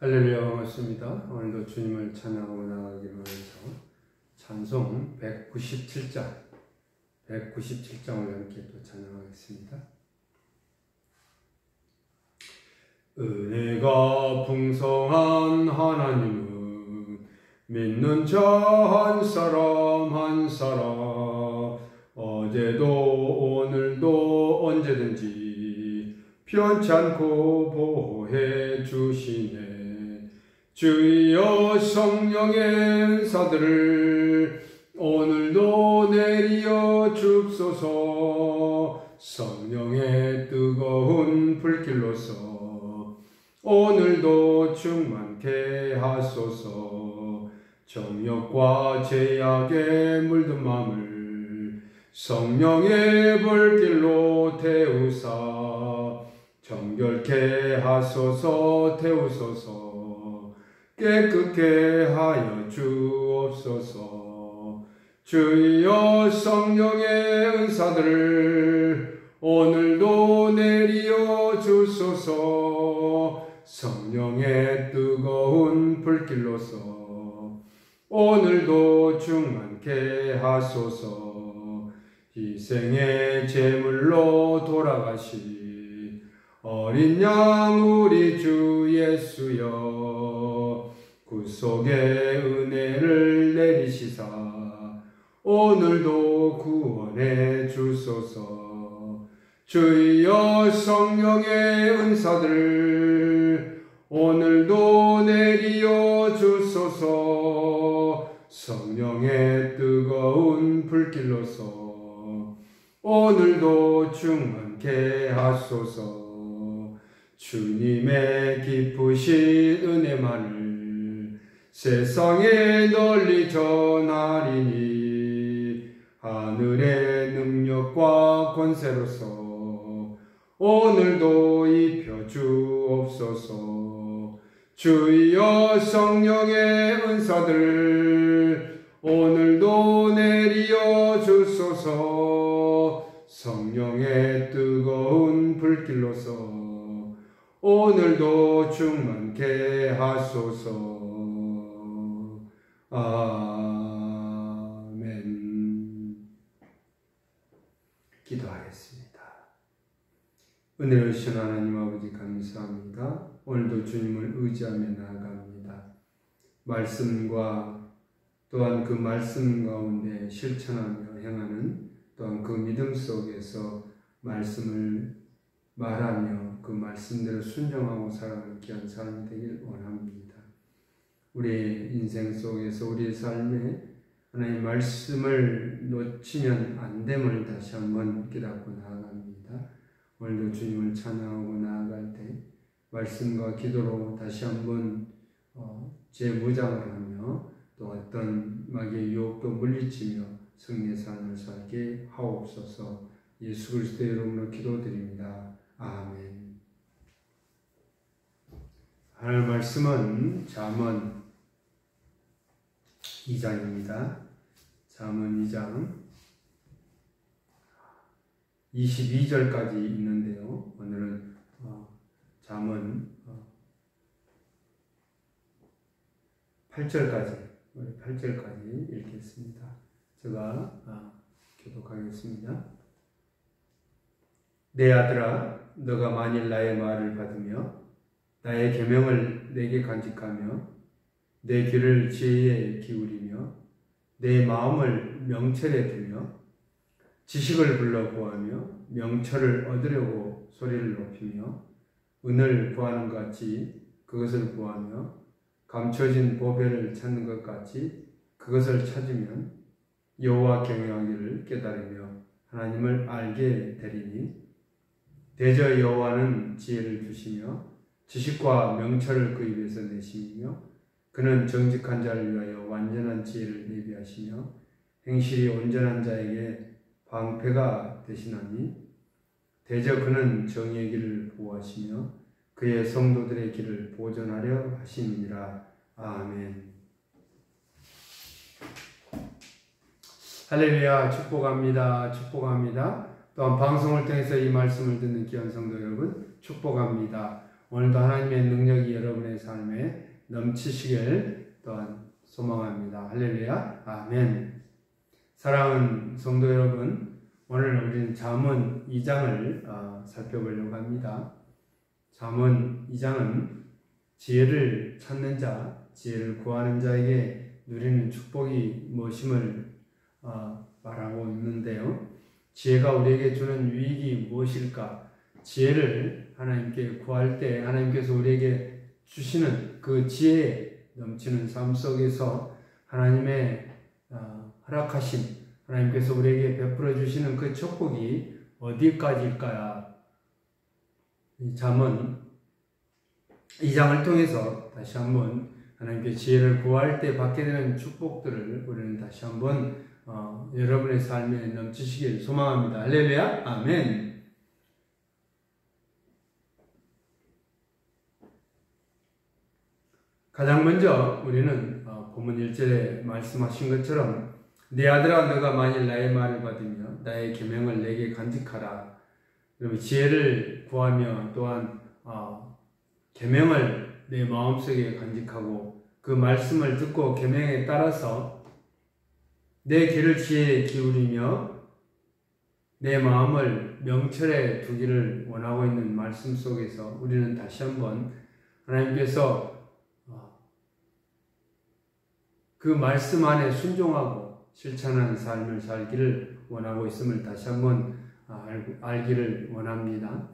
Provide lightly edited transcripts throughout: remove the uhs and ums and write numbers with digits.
할렐루야, 반갑습니다. 오늘도 주님을 찬양하고 나가기를 원해서 찬송 197장을 함께 또 찬양하겠습니다. 은혜가 풍성한 하나님은 믿는 자 한 사람 어제도 오늘도 언제든지 편찮고 보호해 주시네. 주여 성령의 은사들을 오늘도 내리어 줍소서. 성령의 뜨거운 불길로서 오늘도 충만케 하소서. 정욕과 죄악에 물든 마음을 성령의 불길로 태우사 정결케 하소서. 태우소서. 깨끗게 하여 주옵소서. 주여 성령의 은사들을 오늘도 내리어 주소서. 성령의 뜨거운 불길로서 오늘도 충만케 하소서. 희생의 제물로 돌아가신 어린 양 우리 주 예수여, 구속의 은혜를 내리시사 오늘도 구원해 주소서. 주여 성령의 은사들을 오늘도 내리어 주소서. 성령의 뜨거운 불길로서 오늘도 충만케 하소서. 주님의 기쁘신 은혜만을 세상에 널리 전하리니 하늘의 능력과 권세로서 오늘도 입혀 주옵소서. 주여 성령의 은사들을 오늘도 내리어 주소서. 성령의 뜨거운 불길로서 오늘도 충만케 하소서. 아멘. 기도하겠습니다. 은혜로우신 하나님 아버지 감사합니다. 오늘도 주님을 의지하며 나아갑니다. 말씀과 또한 그 말씀 가운데 실천하며 행하는 또한 그 믿음 속에서 말씀을 말하며 그 말씀대로 순종하고 살아가는 귀한 삶이 되길 원합니다. 우리의 인생 속에서 우리의 삶에 하나님의 말씀을 놓치면 안 됨을 다시 한번 깨닫고 나아갑니다. 오늘도 주님을 찬양하고 나아갈 때 말씀과 기도로 다시 한번 재무장을 하며 또 어떤 마귀의 유혹도 물리치며 승리의 삶을 살게 하옵소서. 예수 그리스도의 이름으로 기도드립니다. 아멘. 하나님 말씀은 잠언 2장입니다. 잠언 2장 22절까지 있는데요. 오늘은 잠언 8절까지 읽겠습니다. 제가 교독하겠습니다. 내 아들아, 너가 만일 나의 말을 받으며 나의 계명을 내게 간직하며 내 귀를 지혜에 기울이며 내 마음을 명철에 두며 지식을 불러 구하며 명철을 얻으려고 소리를 높이며 은을 구하는 것 같이 그것을 구하며 감춰진 보배를 찾는 것 같이 그것을 찾으면 여호와 경외하기를 깨달으며 하나님을 알게 되리니 대저 여호와는 지혜를 주시며 지식과 명철을 그 입에서 내시며 그는 정직한 자를 위하여 완전한 지혜를 예비하시며 행실이 온전한 자에게 방패가 되시나니 대저 그는 정의의 길을 보호하시며 그의 성도들의 길을 보존하려 하심이니라. 아멘. 할렐루야. 축복합니다. 축복합니다. 또한 방송을 통해서 이 말씀을 듣는 귀한 성도 여러분 축복합니다. 오늘도 하나님의 능력이 여러분의 삶에 넘치시길 또한 소망합니다. 할렐루야. 아멘. 사랑하는 성도 여러분, 오늘 우리는 잠언 2장을 살펴보려고 합니다. 잠언 2장은 지혜를 찾는 자, 지혜를 구하는 자에게 누리는 축복이 무엇임을 말하고 있는데요. 지혜가 우리에게 주는 유익이 무엇일까? 지혜를 하나님께 구할 때 하나님께서 우리에게 주시는 그 지혜에 넘치는 삶 속에서 하나님의 허락하신, 하나님께서 우리에게 베풀어 주시는 그 축복이 어디까지일까요? 이 잠언 2장을 통해서 다시 한번 하나님께 지혜를 구할 때 받게 되는 축복들을 우리는 다시 한번 여러분의 삶에 넘치시길 소망합니다. 할렐루야. 아멘. 가장 먼저 우리는 본문 1절에 말씀하신 것처럼 내 아들아 너가 만일 나의 말을 받으며 나의 계명을 내게 간직하라. 그리고 지혜를 구하며 또한 계명을 내 마음속에 간직하고 그 말씀을 듣고 계명에 따라서 내 귀를 지혜에 기울이며 내 마음을 명철에 두기를 원하고 있는 말씀 속에서 우리는 다시 한번 하나님께서 그 말씀 안에 순종하고 실천하는 삶을 살기를 원하고 있음을 다시 한번 알기를 원합니다.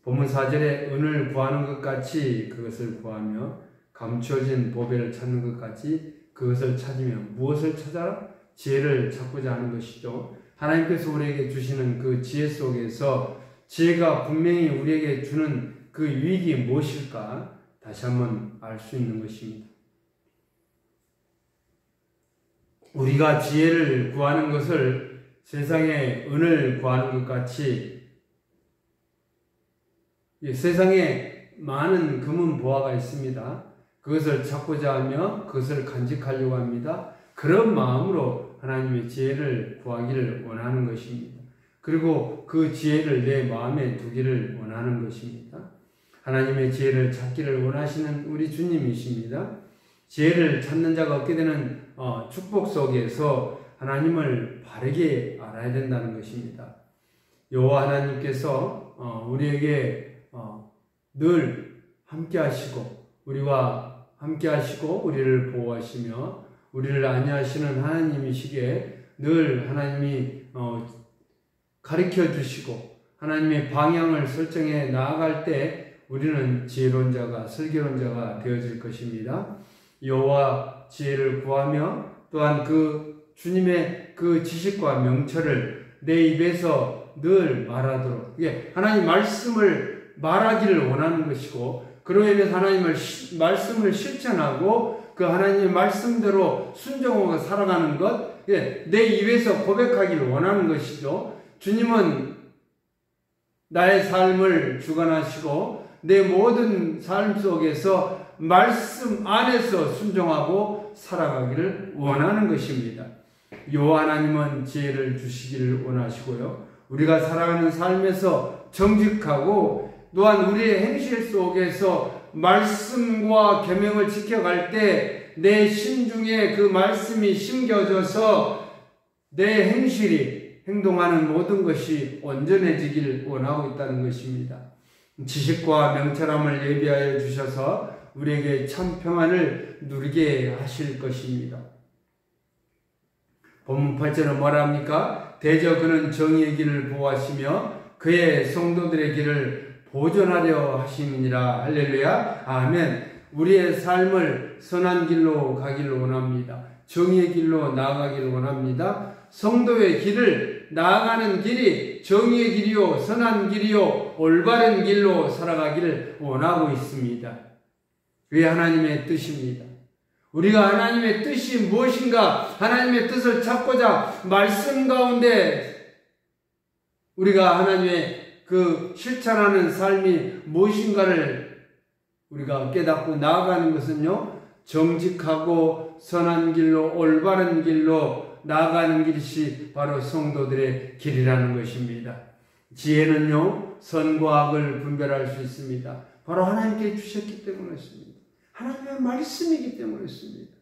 본문 4절에 은을 구하는 것 같이 그것을 구하며 감추어진 보배를 찾는 것 같이 그것을 찾으며 무엇을 찾아라? 지혜를 찾고자 하는 것이죠. 하나님께서 우리에게 주시는 그 지혜 속에서 지혜가 분명히 우리에게 주는 그 유익이 무엇일까? 다시 한번 알 수 있는 것입니다. 우리가 지혜를 구하는 것을 세상에 은을 구하는 것 같이 세상에 많은 금은 보화가 있습니다. 그것을 찾고자 하며 그것을 간직하려고 합니다. 그런 마음으로 하나님의 지혜를 구하기를 원하는 것입니다. 그리고 그 지혜를 내 마음에 두기를 원하는 것입니다. 하나님의 지혜를 찾기를 원하시는 우리 주님이십니다. 지혜를 찾는 자가 얻게 되는 축복 속에서 하나님을 바르게 알아야 된다는 것입니다. 여호와 하나님께서 우리에게 늘 함께 하시고 우리와 함께 하시고 우리를 보호하시며 우리를 안위하시는 하나님이시기에 늘 하나님이 가르쳐 주시고 하나님의 방향을 설정해 나아갈 때 우리는 지혜로운 자가 슬기로운 자가 되어질 것입니다. 여호와 지혜를 구하며 또한 그 주님의 그 지식과 명철을 내 입에서 늘 말하도록 하나님 말씀을 말하기를 원하는 것이고 그로 인해서 하나님의 말씀을 실천하고 그 하나님의 말씀대로 순종하고 살아가는 것 내 입에서 고백하기를 원하는 것이죠. 주님은 나의 삶을 주관하시고 내 모든 삶 속에서 말씀 안에서 순종하고 살아가기를 원하는 것입니다. 여호와 하나님은 지혜를 주시기를 원하시고요. 우리가 살아가는 삶에서 정직하고 또한 우리의 행실 속에서 말씀과 계명을 지켜갈 때 내 심중에 그 말씀이 심겨져서 내 행실이 행동하는 모든 것이 온전해지길 원하고 있다는 것입니다. 지식과 명철함을 예비하여 주셔서 우리에게 참 평안을 누리게 하실 것입니다. 본문 8절은 뭐라 합니까? 대저 그는 정의의 길을 보호하시며 그의 성도들의 길을 보존하려 하심이니라. 할렐루야. 아멘. 우리의 삶을 선한 길로 가기를 원합니다. 정의의 길로 나아가기를 원합니다. 성도의 길을 나아가는 길이 정의의 길이요 선한 길이요 올바른 길로 살아가기를 원하고 있습니다. 그게 하나님의 뜻입니다. 우리가 하나님의 뜻이 무엇인가 하나님의 뜻을 찾고자 말씀 가운데 우리가 하나님의 그 실천하는 삶이 무엇인가를 우리가 깨닫고 나아가는 것은요 정직하고 선한 길로 올바른 길로 나아가는 길이 바로 성도들의 길이라는 것입니다. 지혜는요 선과 악을 분별할 수 있습니다. 바로 하나님께 주셨기 때문이었습니다. 하나님의 말씀이기 때문이었습니다.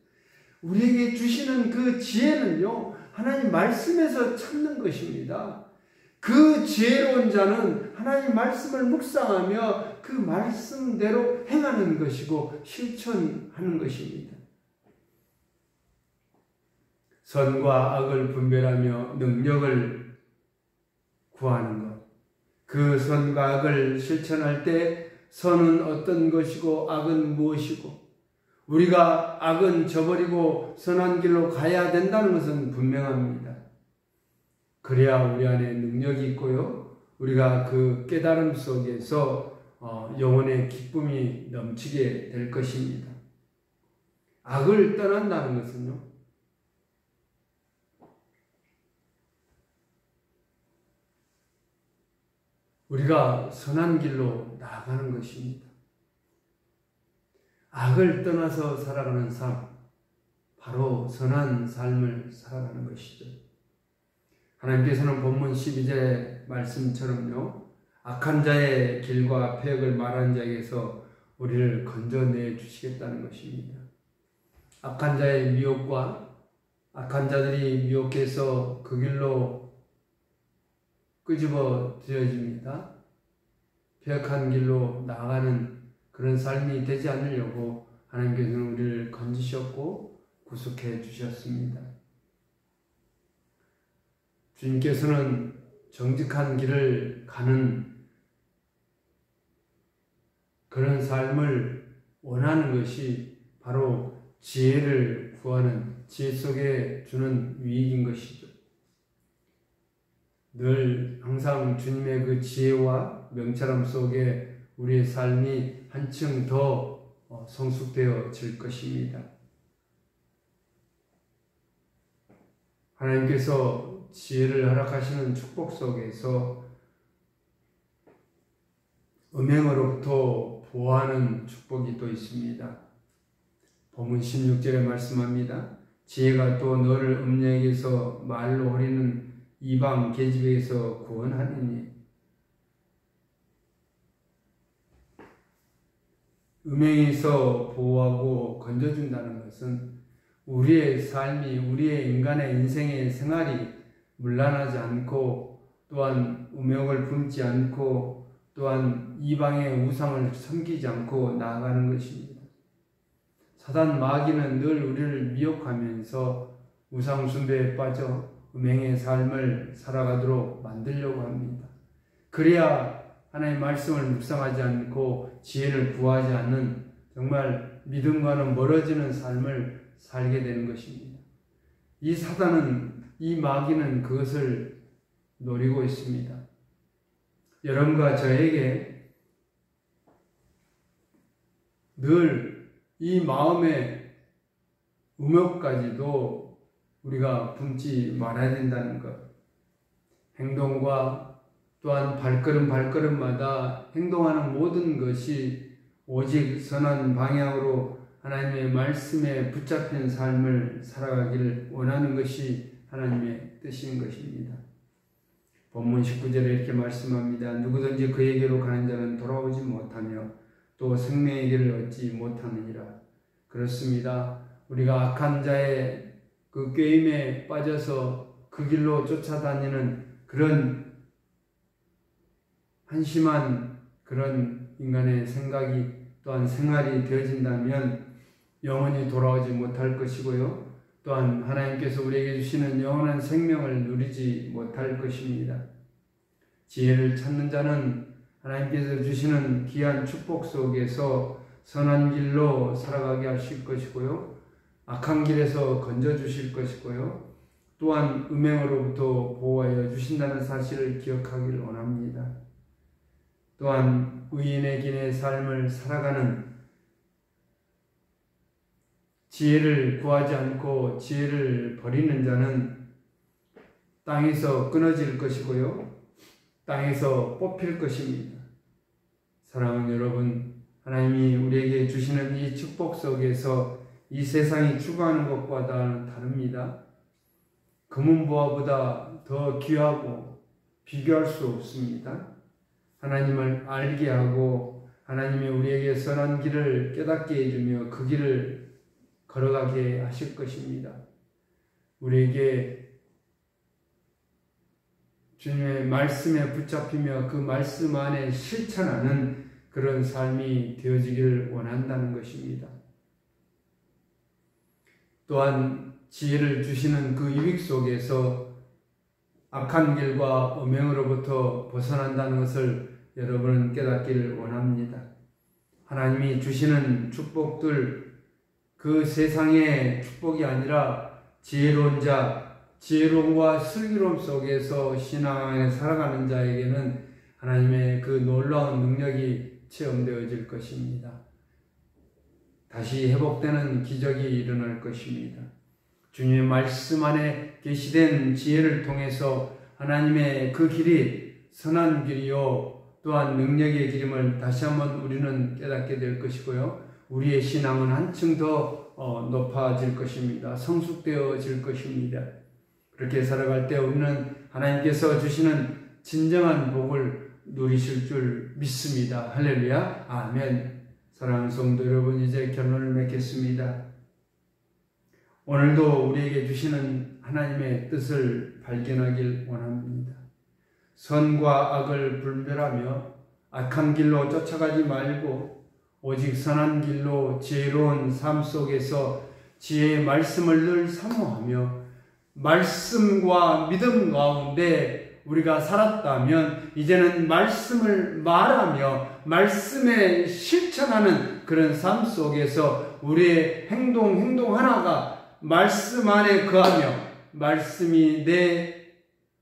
우리에게 주시는 그 지혜는요, 하나님 말씀에서 찾는 것입니다. 그 지혜로운 자는 하나님 말씀을 묵상하며 그 말씀대로 행하는 것이고 실천하는 것입니다. 선과 악을 분별하며 능력을 구하는 것. 그 선과 악을 실천할 때 선은 어떤 것이고 악은 무엇이고 우리가 악은 저버리고 선한 길로 가야 된다는 것은 분명합니다. 그래야 우리 안에 능력이 있고요. 우리가 그 깨달음 속에서 영혼의 기쁨이 넘치게 될 것입니다. 악을 떠난다는 것은요, 우리가 선한 길로 나아가는 것입니다. 악을 떠나서 살아가는 삶, 바로 선한 삶을 살아가는 것이죠. 하나님께서는 본문 12절의 말씀처럼요, 악한 자의 길과 폐역을 말하는 자에게서 우리를 건져내 주시겠다는 것입니다. 악한 자의 미혹과 악한 자들이 미혹해서 그 길로 끄집어 들여집니다. 폐역한 길로 나아가는 그런 삶이 되지 않으려고 하나님께서는 우리를 건지셨고 구속해 주셨습니다. 주님께서는 정직한 길을 가는 그런 삶을 원하는 것이 바로 지혜를 구하는 지혜 속에 주는 유익인 것이죠. 늘 항상 주님의 그 지혜와 명철함 속에 우리의 삶이 한층 더 성숙되어질 것입니다. 하나님께서 지혜를 허락하시는 축복 속에서 음행으로부터 보호하는 축복이 또 있습니다. 본문 16절에 말씀합니다. 지혜가 또 너를 음녀에게서 말로 허리는 이방 계집에게서 구원하리니. 음행에서 보호하고 건져준다는 것은 우리의 삶이, 우리의 인간의 인생의 생활이 문란하지 않고 또한 음욕을 품지 않고 또한 이방의 우상을 섬기지 않고 나아가는 것입니다. 사단 마귀는 늘 우리를 미혹하면서 우상 숭배에 빠져 음행의 삶을 살아가도록 만들려고 합니다. 그래야 하나님의 말씀을 묵상하지 않고 지혜를 구하지 않는 정말 믿음과는 멀어지는 삶을 살게 되는 것입니다. 이 사단은, 이 마귀는 그것을 노리고 있습니다. 여러분과 저에게 늘 이 마음의 음욕까지도 우리가 품지 말아야 된다는 것. 행동과 또한 발걸음마다 행동하는 모든 것이 오직 선한 방향으로 하나님의 말씀에 붙잡힌 삶을 살아가기를 원하는 것이 하나님의 뜻인 것입니다. 본문 19절에 이렇게 말씀합니다. 누구든지 그에게로 가는 자는 돌아오지 못하며 또 생명의 길을 얻지 못하느니라. 그렇습니다. 우리가 악한 자의 그 꾀임에 빠져서 그 길로 쫓아다니는 그런 한심한 그런 인간의 생각이 또한 생활이 되어진다면 영원히 돌아오지 못할 것이고요. 또한 하나님께서 우리에게 주시는 영원한 생명을 누리지 못할 것입니다. 지혜를 찾는 자는 하나님께서 주시는 귀한 축복 속에서 선한 길로 살아가게 하실 것이고요. 악한 길에서 건져주실 것이고요. 또한 음행으로부터 보호하여 주신다는 사실을 기억하기를 원합니다. 또한 의인의 길의 삶을 살아가는 지혜를 구하지 않고 지혜를 버리는 자는 땅에서 끊어질 것이고요. 땅에서 뽑힐 것입니다. 사랑하는 여러분, 하나님이 우리에게 주시는 이 축복 속에서 이 세상이 추구하는 것과 다릅니다. 금은보화보다 더 귀하고 비교할 수 없습니다. 하나님을 알게 하고 하나님이 우리에게 선한 길을 깨닫게 해주며 그 길을 걸어가게 하실 것입니다. 우리에게 주님의 말씀에 붙잡히며 그 말씀 안에 실천하는 그런 삶이 되어지기를 원한다는 것입니다. 또한 지혜를 주시는 그 유익 속에서 악한 길과 음행으로부터 벗어난다는 것을 여러분은 깨닫기를 원합니다. 하나님이 주시는 축복들, 그 세상의 축복이 아니라 지혜로운 자, 지혜로움과 슬기로움 속에서 신앙에 살아가는 자에게는 하나님의 그 놀라운 능력이 체험되어질 것입니다. 다시 회복되는 기적이 일어날 것입니다. 주님의 말씀 안에 계시된 지혜를 통해서 하나님의 그 길이 선한 길이요 또한 능력의 길임을 다시 한번 우리는 깨닫게 될 것이고요. 우리의 신앙은 한층 더 높아질 것입니다. 성숙되어질 것입니다. 그렇게 살아갈 때 우리는 하나님께서 주시는 진정한 복을 누리실 줄 믿습니다. 할렐루야. 아멘. 사랑하는 성도 여러분, 이제 결론을 맺겠습니다. 오늘도 우리에게 주시는 하나님의 뜻을 발견하길 원합니다. 선과 악을 분별하며 악한 길로 쫓아가지 말고 오직 선한 길로 지혜로운 삶 속에서 지혜의 말씀을 늘 사모하며 말씀과 믿음 가운데 우리가 살았다면 이제는 말씀을 말하며 말씀에 실천하는 그런 삶 속에서 우리의 행동 하나가 말씀 안에 거하며 말씀이 내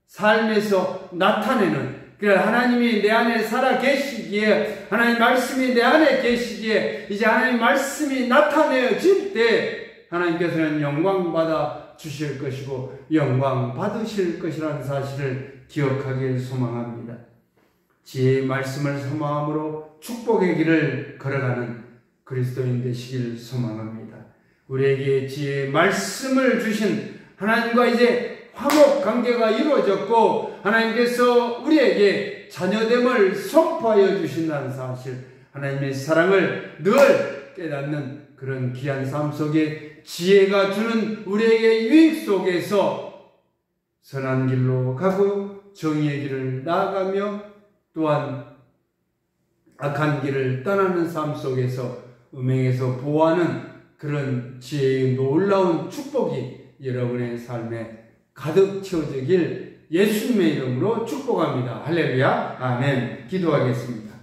삶에서 나타내는, 그러니까 하나님이 내 안에 살아 계시기에, 하나님 말씀이 내 안에 계시기에 이제 하나님 말씀이 나타내어질 때 하나님께서는 영광 받아 주실 것이고 영광 받으실 것이라는 사실을 기억하길 소망합니다. 지혜의 말씀을 사모함으로 축복의 길을 걸어가는 그리스도인 되시길 소망합니다. 우리에게 지혜의 말씀을 주신 하나님과 이제 화목 관계가 이루어졌고 하나님께서 우리에게 자녀됨을 선포하여 주신다는 사실, 하나님의 사랑을 늘 깨닫는 그런 귀한 삶 속에 지혜가 주는 우리에게 유익 속에서 선한 길로 가고 정의의 길을 나아가며 또한 악한 길을 떠나는 삶 속에서 음행에서 보호하는 그런 지혜의 놀라운 축복이 여러분의 삶에 가득 채워지길 예수님의 이름으로 축복합니다. 할렐루야. 아멘. 기도하겠습니다.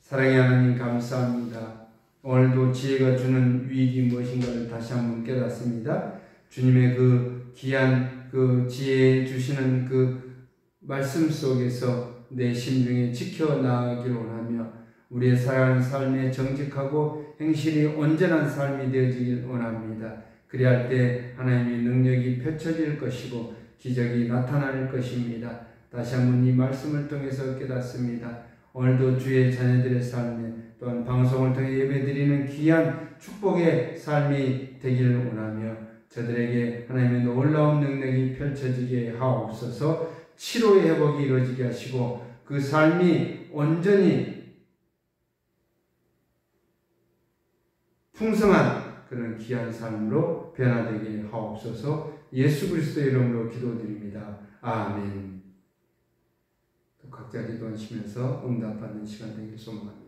사랑의 하나님 감사합니다. 오늘도 지혜가 주는 유익이 무엇인가를 다시 한번 깨닫습니다. 주님의 그 귀한 그 지혜 주시는 그 말씀 속에서 내 심중에 지켜나가기를 원하며 우리의 살아가는 삶에 정직하고 행실이 온전한 삶이 되어지길 원합니다. 그리할 때 하나님의 능력이 펼쳐질 것이고 기적이 나타날 것입니다. 다시 한번 이 말씀을 통해서 깨닫습니다. 오늘도 주의 자녀들의 삶에 또한 방송을 통해 예배드리는 귀한 축복의 삶이 되기를 원하며 저들에게 하나님의 놀라운 능력이 펼쳐지게 하옵소서. 치료의 회복이 이루어지게 하시고 그 삶이 온전히 풍성한 그런 귀한 삶으로 변화되게 하옵소서. 예수 그리스도의 이름으로 기도드립니다. 아멘. 각자 기도하시면서 응답받는 시간 되길 소망합니다.